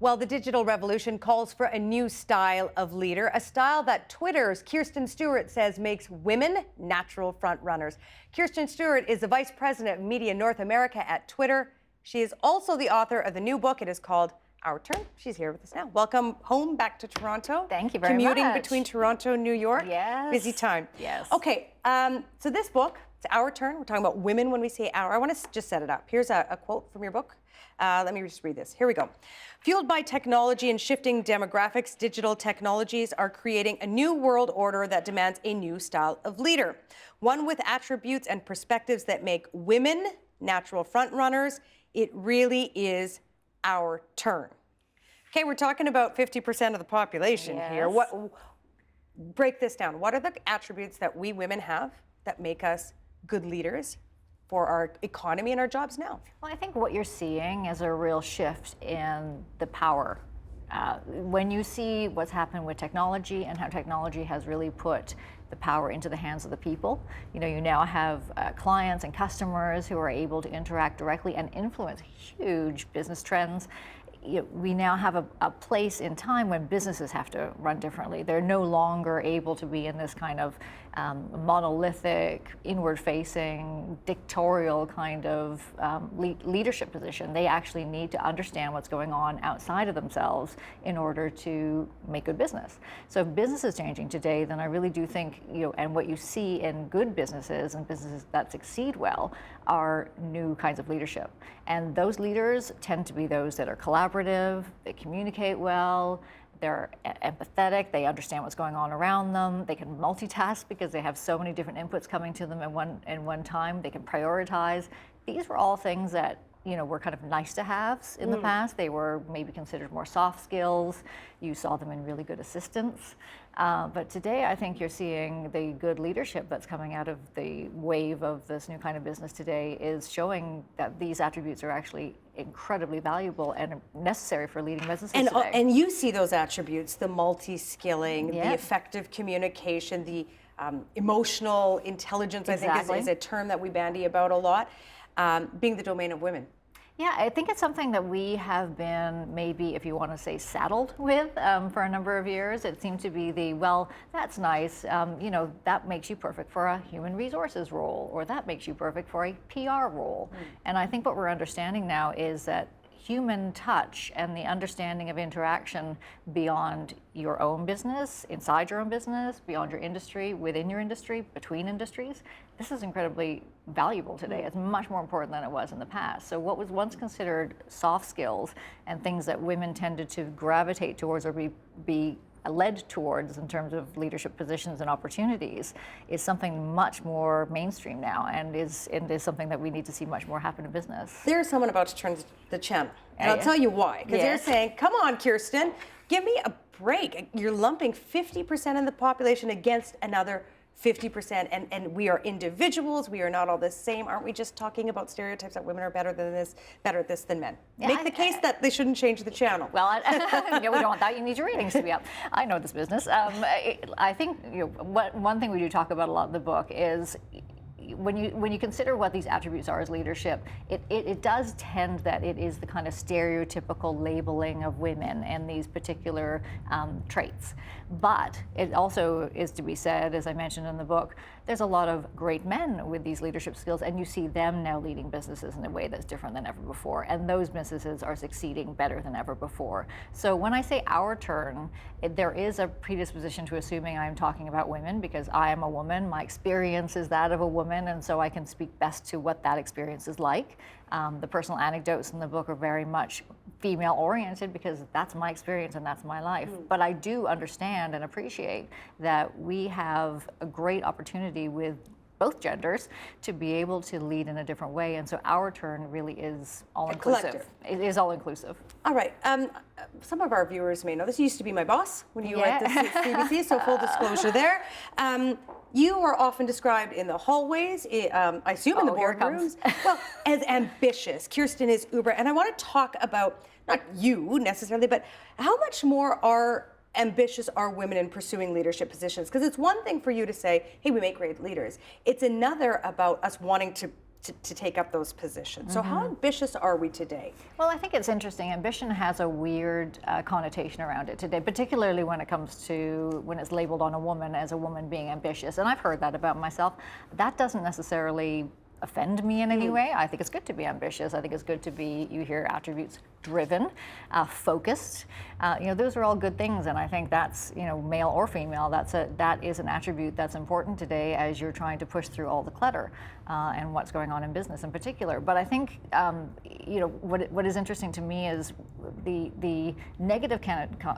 Well, the digital revolution calls for a new style of leader, a style that Twitter's Kirstine Stewart says makes women natural front runners. Kirstine Stewart is the Vice President of Media North America at Twitter. She is also the author of the new book. It is called Our Turn. She's here with us now. Welcome home back to Toronto. Thank you very much. Commuting between Toronto and New York. Yes. Busy time. Yes. Okay, so this book, it's Our Turn. We're talking about women when we say our. I want to just set it up. Here's a quote from your book. Let me just read this. Here we go. Fueled by technology and shifting demographics, digital technologies are creating a new world order that demands a new style of leader. One with attributes and perspectives that make women natural front runners. It really is our turn. Okay, we're talking about 50% of the population here. Break this down. What are the attributes that we women have that make us good leaders for our economy and our jobs now? Well, I think what you're seeing is a real shift in the power. When you see what's happened with technology and how technology has really put the power into the hands of the people, you now have clients and customers who are able to interact directly and influence huge business trends. We now have a place in time when businesses have to run differently. They're no longer able to be in this kind of monolithic, inward-facing, dictatorial kind of leadership position. They actually need to understand what's going on outside of themselves in order to make good business. So if business is changing today, then I really do think, and what you see in good businesses and businesses that succeed well are new kinds of leadership. And those leaders tend to be those that are collaborative, they communicate well, they're empathetic, they understand what's going on around them, they can multitask because they have so many different inputs coming to them in one time, they can prioritize. These were all things that were kind of nice to haves in the past. They were maybe considered more soft skills. You saw them in really good assistants. But today, I think you're seeing the good leadership that's coming out of the wave of this new kind of business today is showing that these attributes are actually incredibly valuable and necessary for leading businesses today. And you see those attributes, the multi-skilling, the effective communication, the emotional intelligence, Exactly. I think is a term that we bandy about a lot, being the domain of women. Yeah, I think it's something that we have been, maybe if you want to say, saddled with for a number of years. It seemed to be well, that's nice, that makes you perfect for a human resources role, or that makes you perfect for a PR role. And I think what we're understanding now is that human touch and the understanding of interaction beyond your own business, inside your own business, beyond your industry, within your industry, between industries, this is incredibly valuable today. It's much more important than it was in the past. So what was once considered soft skills and things that women tended to gravitate towards or be led towards in terms of leadership positions and opportunities is something much more mainstream now, and is something that we need to see much more happen in business. There's someone about to turn the channel, and I'll tell you why. Because they're saying, come on, Kirstine, give me a break. You're lumping 50% of the population against another 50%, and we are individuals, we are not all the same. Aren't we just talking about stereotypes that women are better at this than men? Make the case that they shouldn't change the channel. Well, we don't want that. You need your ratings to be up. I know this business. I think one thing we do talk about a lot in the book is when you consider what these attributes are as leadership, it does tend that it is the kind of stereotypical labeling of women and these particular traits. But it also is to be said, as I mentioned in the book, there's a lot of great men with these leadership skills, and you see them now leading businesses in a way that's different than ever before, and those businesses are succeeding better than ever before. So when I say our turn, there is a predisposition to assuming I'm talking about women because I am a woman, my experience is that of a woman, and so I can speak best to what that experience is like. The personal anecdotes in the book are very much female-oriented because that's my experience and that's my life. But I do understand and appreciate that we have a great opportunity with both genders to be able to lead in a different way, and so our turn really is all-inclusive. It is all-inclusive. All right. Some of our viewers may know this. You used to be my boss when you were at the CBC, so full disclosure there. You are often described in the hallways, I assume in the boardrooms, well, as ambitious. Kirstine is uber, and I want to talk about, not you necessarily, but how much more ambitious are women in pursuing leadership positions? Because it's one thing for you to say, hey, we make great leaders. It's another about us wanting to to take up those positions. So how ambitious are we today? Well, I think it's interesting. Ambition has a weird connotation around it today, particularly when it comes to when it's labeled on a woman as a woman being ambitious. And I've heard that about myself. That doesn't necessarily offend me in any way. I think it's good to be ambitious. I think it's good to be, you hear attributes, driven, focused. Those are all good things, and I think that's, male or female, that is an attribute that's important today as you're trying to push through all the clutter and what's going on in business in particular. But I think, what is interesting to me is the negative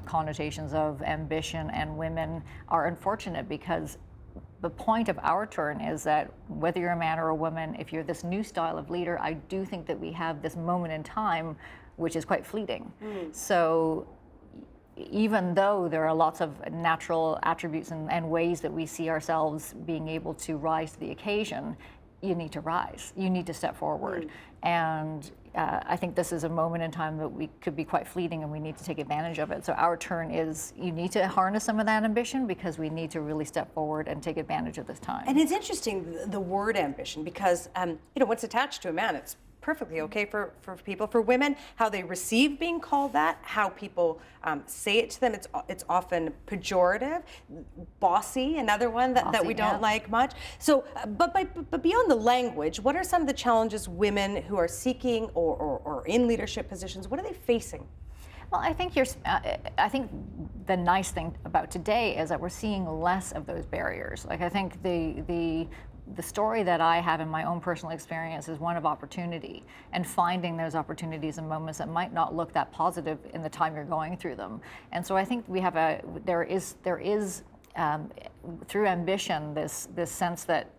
connotations of ambition and women are unfortunate, because the point of our turn is that whether you're a man or a woman, if you're this new style of leader, I do think that we have this moment in time which is quite fleeting. So even though there are lots of natural attributes and ways that we see ourselves being able to rise to the occasion, you need to rise. You need to step forward. And I think this is a moment in time that we could be quite fleeting, and we need to take advantage of it. So our turn is, you need to harness some of that ambition, because we need to really step forward and take advantage of this time. And it's interesting, the word ambition, because what's attached to a man, it's perfectly okay for people. For women, how they receive being called that, how people say it to them, it's often pejorative. Bossy, another one that we don't like much. So, but beyond the language, what are some of the challenges women who are seeking or in leadership positions, what are they facing? Well, I think I think the nice thing about today is that we're seeing less of those barriers. Like, I think the story that I have in my own personal experience is one of opportunity, and finding those opportunities and moments that might not look that positive in the time you're going through them. And so I think we have there is through ambition this sense that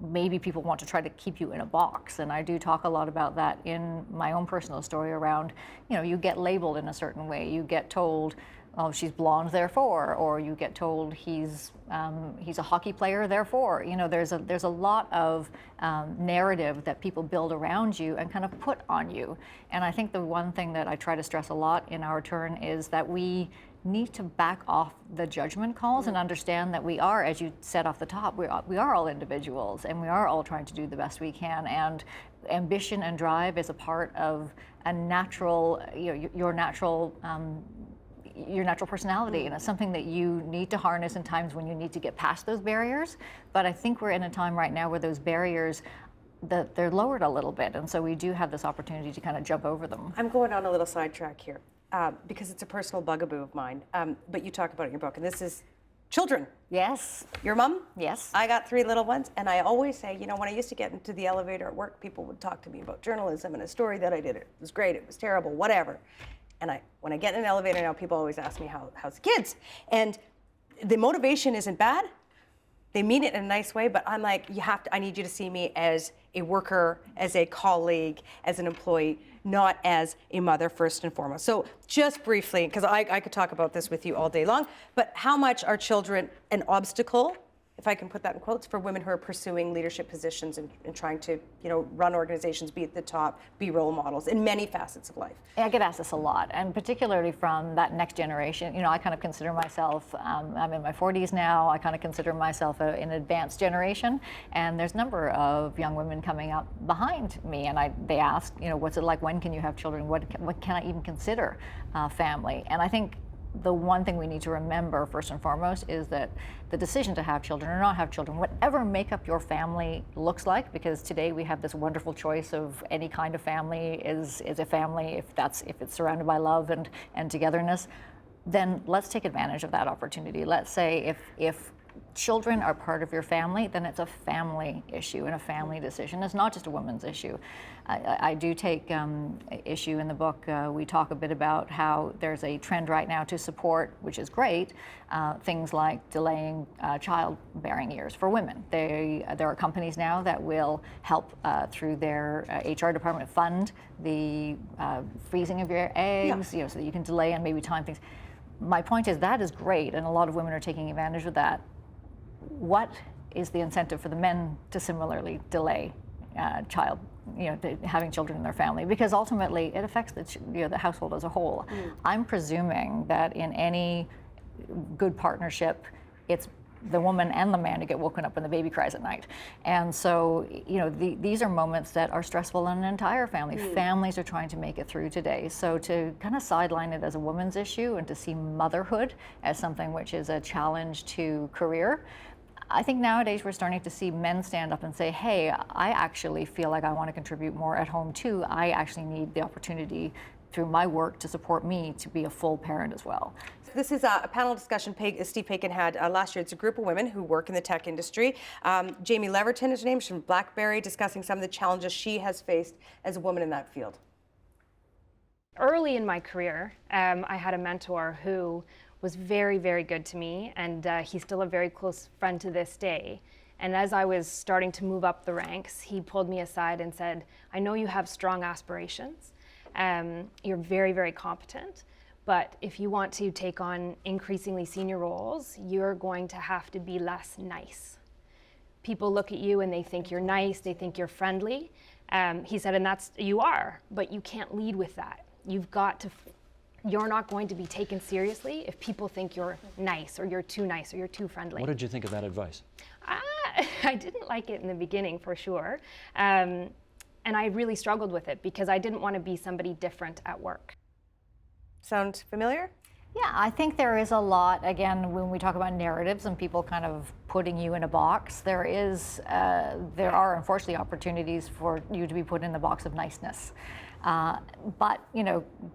maybe people want to try to keep you in a box. And I do talk a lot about that in my own personal story around, you get labeled in a certain way. You get told, oh, she's blonde, therefore, or you get told he's a hockey player, therefore. There's a lot of narrative that people build around you and kind of put on you. And I think the one thing that I try to stress a lot in our turn is that we need to back off the judgment calls and understand that we are, as you said off the top, we are all individuals, and we are all trying to do the best we can. And ambition and drive is a part of a natural, your natural personality, and it's something that you need to harness in times when you need to get past those barriers. But I think we're in a time right now where those barriers, that they're lowered a little bit, and so we do have this opportunity to kind of jump over them. I'm going on a little sidetrack here because it's a personal bugaboo of mine, but you talk about it in your book, and this is children. Yes. Your mom? Yes. I got 3 little ones, and I always say, when I used to get into the elevator at work, people would talk to me about journalism and a story that I did. It was great, it was terrible, whatever. And when I get in an elevator now, people always ask me, how's the kids? And the motivation isn't bad. They mean it in a nice way, but I'm like, I need you to see me as a worker, as a colleague, as an employee, not as a mother first and foremost. So just briefly, because I could talk about this with you all day long, but how much are children an obstacle, if I can put that in quotes, for women who are pursuing leadership positions and trying to, run organizations, be at the top, be role models in many facets of life? I get asked this a lot, and particularly from that next generation. I kind of consider myself, I'm in my 40s now, I kind of consider myself an advanced generation, and there's a number of young women coming up behind me, and they ask, what's it like, when can you have children, what can I even consider family? And I think the one thing we need to remember first and foremost is that the decision to have children or not have children, whatever makeup your family looks like, because today we have this wonderful choice of any kind of family is a family if it's surrounded by love and togetherness, then let's take advantage of that opportunity. Let's say if children are part of your family, then it's a family issue and a family decision. It's not just a woman's issue. I do take issue in the book. We talk a bit about how there's a trend right now to support, which is great, things like delaying childbearing years for women. There are companies now that will help through their HR department fund the freezing of your eggs, so that you can delay and maybe time things. My point is that is great, and a lot of women are taking advantage of that. What is the incentive for the men to similarly delay having children in their family? Because ultimately it affects the household as a whole. I'm presuming that in any good partnership, it's the woman and the man to get woken up when the baby cries at night. And so, these are moments that are stressful in an entire family. Families are trying to make it through today. So to kind of sideline it as a woman's issue and to see motherhood as something which is a challenge to career, I think nowadays we're starting to see men stand up and say, hey, I actually feel like I want to contribute more at home too. I actually need the opportunity through my work to support me to be a full parent as well. This is a panel discussion Steve Paikin had last year. It's a group of women who work in the tech industry. Jamie Leverton is her name. She's from BlackBerry, discussing some of the challenges she has faced as a woman in that field. Early in my career, I had a mentor who was very, very good to me, and he's still a very close friend to this day. And as I was starting to move up the ranks, he pulled me aside and said, I know you have strong aspirations. You're very, very competent. But if you want to take on increasingly senior roles, you're going to have to be less nice. People look at you and they think you're nice, they think you're friendly. He said, and you are, but you can't lead with that. You're not going to be taken seriously if people think you're nice or you're too friendly. What did you think of that advice? I didn't like it in the beginning, for sure. And I really struggled with it because I didn't want to be somebody different at work. Sound familiar? Yeah, I think there is a lot, again, when we talk about narratives and people kind of putting you in a box, there are unfortunately opportunities for you to be put in the box of niceness. But,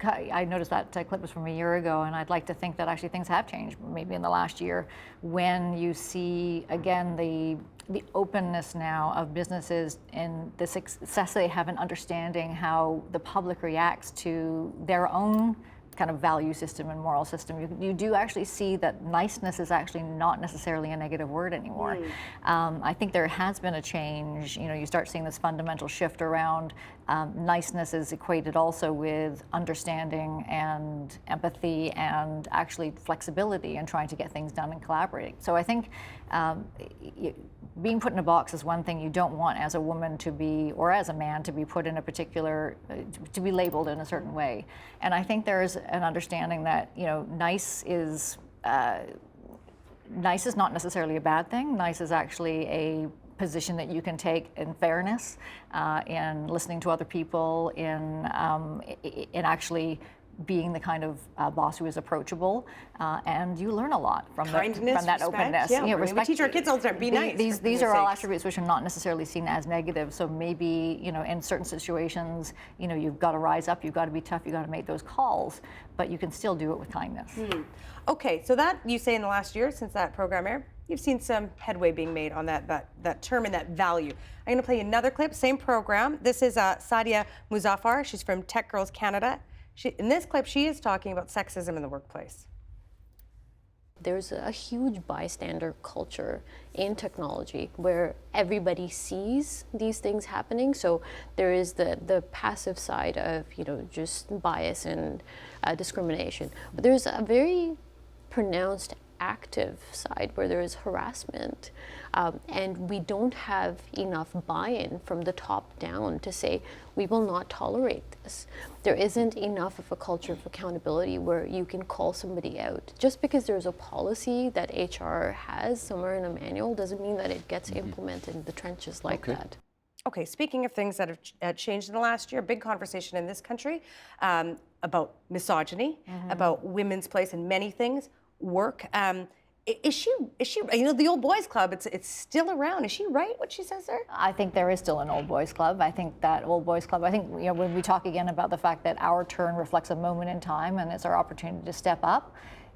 I noticed that clip was from a year ago, and I'd like to think that actually things have changed maybe in the last year when you see, again, the openness now of businesses and the success they have in understanding how the public reacts to their own kind of value system and moral system. You do actually see that niceness is actually not necessarily a negative word anymore. I think there has been a change. You start seeing this fundamental shift around niceness is equated also with understanding and empathy and actually flexibility and trying to get things done and collaborating. So I think being put in a box is one thing. You don't want as a woman to be, or as a man to be put in a particular, to be labeled in a certain way. And I think there's an understanding that, nice is not necessarily a bad thing. Nice is actually a position that you can take in fairness, in listening to other people, in actually being the kind of boss who is approachable, and you learn a lot from that respect, openness. Yeah, Respect. We teach our kids all the time, be nice. These are all attributes which are not necessarily seen as negative. So maybe, in certain situations, you've got to rise up, you've got to be tough, you've got to make those calls, but you can still do it with kindness. Okay, so that you say in the last year since that program aired, you've seen some headway being made on that term and that value. I'm going to play another clip, same program. This is Sadia Muzaffar. She's from Tech Girls Canada. In this clip, she is talking about sexism in the workplace. There's a huge bystander culture in technology where everybody sees these things happening. So there is the passive side of, just bias and discrimination. But there's a very pronounced active side where there is harassment. And we don't have enough buy-in from the top down to say, we will not tolerate this. There isn't enough of a culture of accountability where you can call somebody out. Just because there's a policy that HR has somewhere in a manual doesn't mean that it gets implemented in the trenches like that. Okay, speaking of things that have changed in the last year, big conversation in this country about misogyny, about women's place in many things, work. Is she, the old boys club, it's still around. Is she right, what she says there? I think there is still an old boys club. I think that old boys club, when we talk again about the fact that our turn reflects a moment in time and it's our opportunity to step up,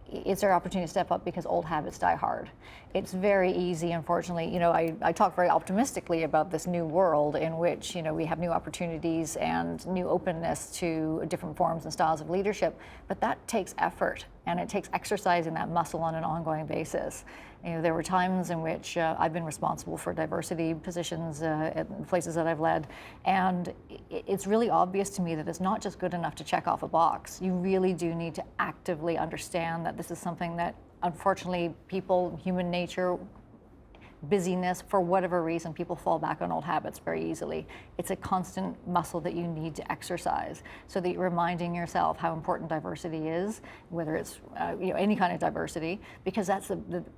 it's our opportunity to step up because old habits die hard. It's very easy, unfortunately. I talk very optimistically about this new world in which, we have new opportunities and new openness to different forms and styles of leadership, but that takes effort and it takes exercising that muscle on an ongoing basis. There were times in which I've been responsible for diversity positions at places that I've led, and it's really obvious to me that it's not just good enough to check off a box. You really do need to actively understand that this is something that, unfortunately, human nature busyness, for whatever reason, people fall back on old habits very easily. It's a constant muscle that you need to exercise, so that you're reminding yourself how important diversity is, whether it's any kind of diversity, because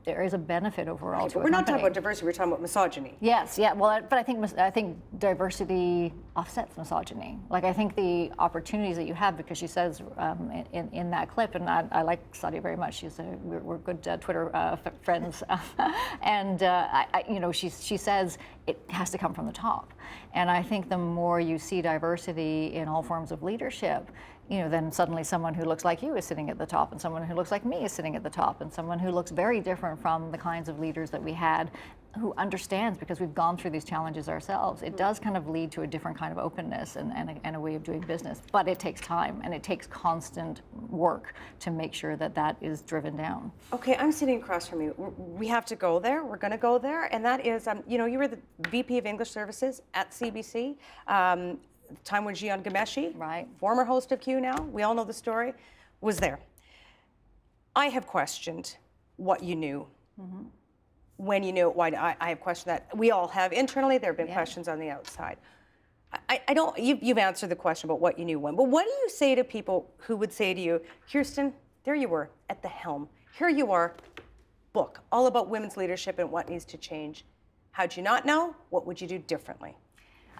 there is a benefit overall Okay, to but a we're not company. talking about diversity, we're talking about misogyny. Yes, yeah. Well, but I think diversity offsets misogyny. Like, I think the opportunities that you have, because she says in that clip, and I like Sadia very much. We're good Twitter friends, and she says it has to come from the top. And I think the more you see diversity in all forms of leadership, then suddenly someone who looks like you is sitting at the top, and someone who looks like me is sitting at the top, and someone who looks very different from the kinds of leaders that we had, who understands, because we've gone through these challenges ourselves. It does kind of lead to a different kind of openness and a way of doing business, but it takes time and it takes constant work to make sure that that is driven down. Okay, I'm sitting across from you. We have to go there. We're going to go there, and that is, you were the VP of English Services at CBC. Time when Jian Ghomeshi, right, former host of Q now, we all know the story, was there. I have questioned what you knew. Mm-hmm. When you knew it, why I have questioned that. We all have internally. There have been questions on the outside. I don't. You've answered the question about what you knew when. But what do you say to people who would say to you, Kirstine, there you were at the helm. Here you are, book all about women's leadership and what needs to change. How'd you not know? What would you do differently?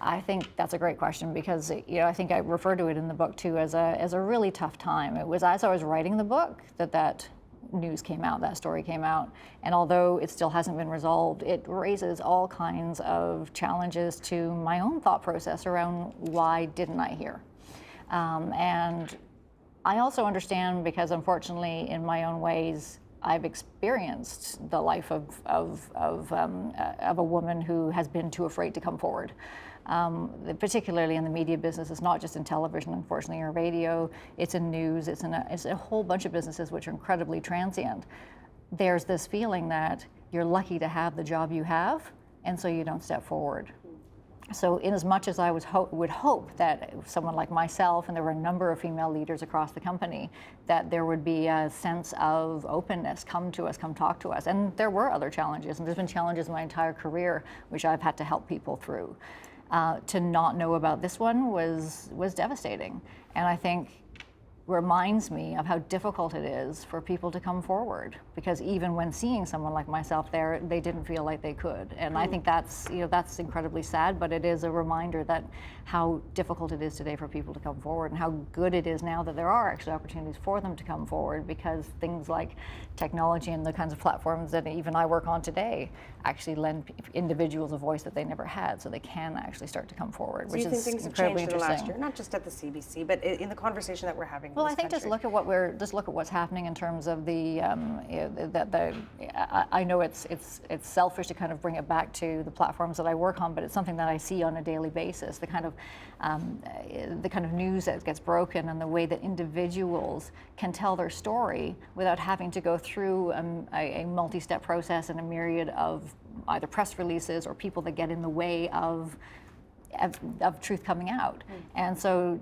I think that's a great question, because I think I refer to it in the book too as a really tough time. It was as I was writing the book that news came out, that story came out, and although it still hasn't been resolved, it raises all kinds of challenges to my own thought process around why didn't I hear. And I also understand, because unfortunately in my own ways I've experienced the life of a woman who has been too afraid to come forward. Particularly in the media business. It's not just in television, unfortunately, or radio. It's in news. It's a whole bunch of businesses which are incredibly transient. There's this feeling that you're lucky to have the job you have, and so you don't step forward. So in as much as I would hope that someone like myself, and there were a number of female leaders across the company, that there would be a sense of openness, come to us, come talk to us. And there were other challenges, and there's been challenges in my entire career which I've had to help people through. To not know about this one was devastating, and I think reminds me of how difficult it is for people to come forward, because even when seeing someone like myself there, they didn't feel like they could. And I think that's incredibly sad, but it is a reminder that how difficult it is today for people to come forward, and how good it is now that there are actually opportunities for them to come forward, because things like technology and the kinds of platforms that even I work on today actually lend individuals a voice that they never had, so they can actually start to come forward, So which you think is things have incredibly changed in the last interesting. year, not just at the CBC, but in the conversation that we're having? Well, in I this think country? just look at what's happening in terms of I know it's selfish to kind of bring it back to the platforms that I work on, but it's something that I see on a daily basis. The kind of news that gets broken, and the way that individuals can tell their story without having to go through a multi-step process and a myriad of either press releases or people that get in the way of truth coming out. And so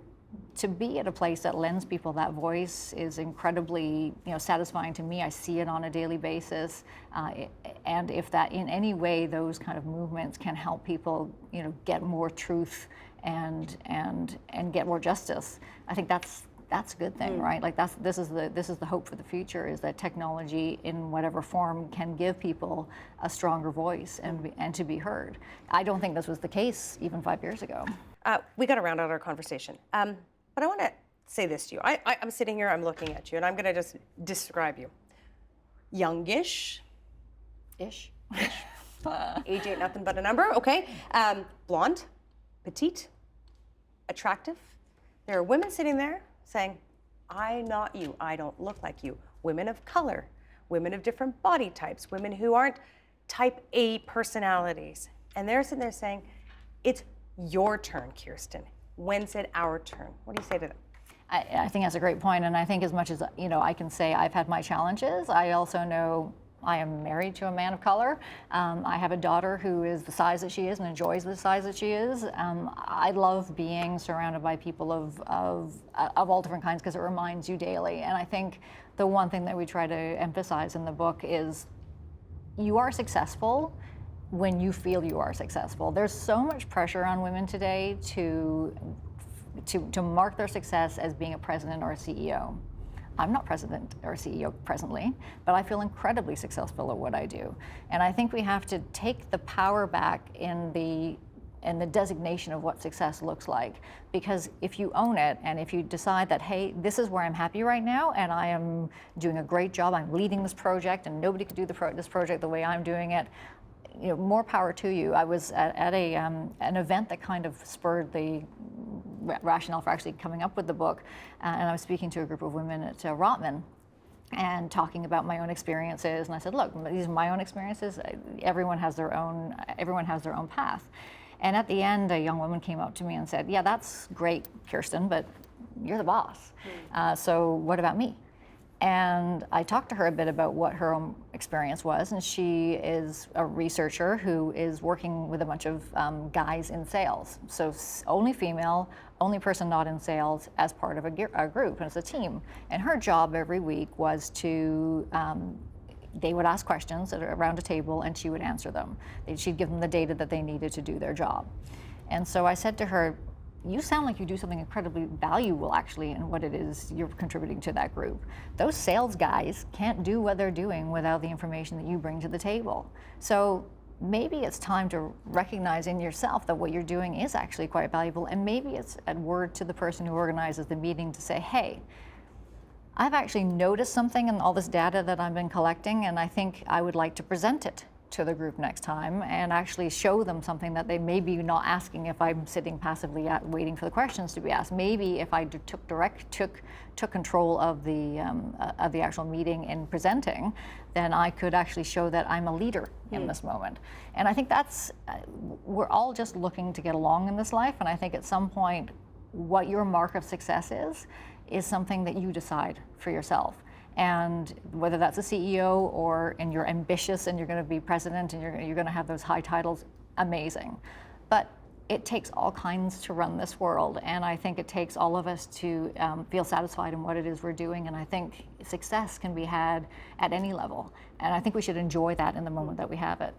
to be at a place that lends people that voice is incredibly satisfying to me. I see it on a daily basis, and if that in any way those kind of movements can help people get more truth and get more justice, I think that's a good thing, right? Like this is the hope for the future, is that technology in whatever form can give people a stronger voice and to be heard. I don't think this was the case even 5 years ago. We got to round out our conversation. But I want to say this to you. I'm sitting here, I'm looking at you, and I'm going to just describe you. Youngish. Ish. Age ain't nothing but a number, okay? Blonde, petite, attractive. There are women sitting there saying, I'm not you, I don't look like you. Women of color, women of different body types, women who aren't type A personalities. And they're sitting there saying, it's your turn, Kirstine. When's it our turn? What do you say to them? I think that's a great point, and I think as much as I can say I've had my challenges, I also know I am married to a man of color. I have a daughter who is the size that she is and enjoys the size that she is. I love being surrounded by people of all different kinds, because it reminds you daily. And I think the one thing that we try to emphasize in the book is you are successful when you feel you are successful. There's so much pressure on women today to mark their success as being a president or a CEO. I'm not president or CEO presently, but I feel incredibly successful at what I do. And I think we have to take the power back in the designation of what success looks like. Because if you own it and if you decide that, hey, this is where I'm happy right now and I am doing a great job, I'm leading this project and nobody could do this project the way I'm doing it, you know, more power to you. I was at an event that kind of spurred the rationale for actually coming up with the book, and I was speaking to a group of women at Rotman and talking about my own experiences, and I said, look, these are my own experiences. Everyone has their own path. And at the end, a young woman came up to me and said, yeah, that's great, Kirstine, but you're the boss. So what about me? And I talked to her a bit about what her own experience was, and she is a researcher who is working with a bunch of guys in sales. So only female, only person not in sales as part of a group, and it's a team. And her job every week was to, they would ask questions around a table and she would answer them. She'd give them the data that they needed to do their job. And so I said to her, you sound like you do something incredibly valuable actually in what it is you're contributing to that group. Those sales guys can't do what they're doing without the information that you bring to the table. So maybe it's time to recognize in yourself that what you're doing is actually quite valuable, and maybe it's a word to the person who organizes the meeting to say, hey, I've actually noticed something in all this data that I've been collecting, and I think I would like to present it to the group next time and actually show them something that they may be not asking if I'm sitting passively waiting for the questions to be asked. Maybe if I took control of the actual meeting and presenting, then I could actually show that I'm a leader in this moment. And I think that's, we're all just looking to get along in this life, and I think at some point what your mark of success is something that you decide for yourself. And whether that's a CEO and you're ambitious and you're going to be president and you're going to have those high titles, amazing. But it takes all kinds to run this world, and I think it takes all of us to feel satisfied in what it is we're doing, and I think success can be had at any level, and I think we should enjoy that in the moment that we have it.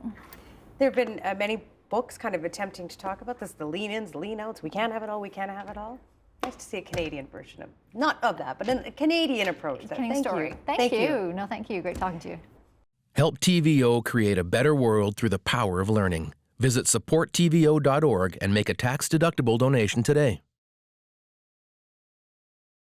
There have been many books kind of attempting to talk about this, the lean-ins, the lean-outs, we can't have it all, we can't have it all. Nice to see a Canadian version of, not of that, but a Canadian approach. Canadian story. Thank you. No, thank you. Great talking to you. Help TVO create a better world through the power of learning. Visit supporttvo.org and make a tax-deductible donation today.